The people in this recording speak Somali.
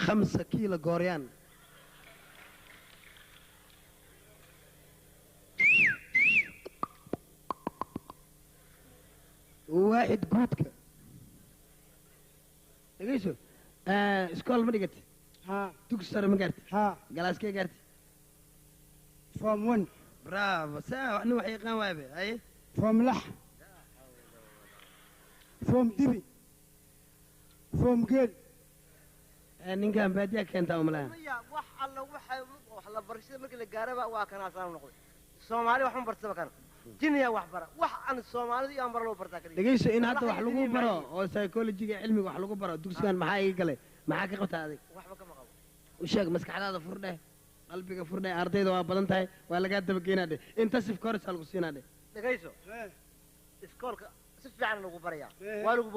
5 كيلو غوريان واحد جودك دقيشو اسكول ما دقت ها تكسر ما قرت ها جلاس كي قرت فوم ون برافو ساعة احنا وحي قان وابي اي فوم لح فوم دبي فوم قل نين كان بادية كانت أملا maya wax alla wax la barashada markii la gaaraba waa kana saan noqday Soomaali waxaan bartay kan jinniya wax bara wax aan Soomaalidu iyo ambar loo bartaa kaliya دقيشو إن هذا wax lagu baro oo psychology cilmi wax lagu baro dugsigan maxaa iga galay maxaa ka qabtaa adig waxba kama qabo u sheeg maskaxdaada furdhe qalbiga furdhe ardayda waa badan tahay waa laga daba geenaa inta sif koris lagu siinaa dhagayso iskoolka si fiican lagu barayaa waa lagu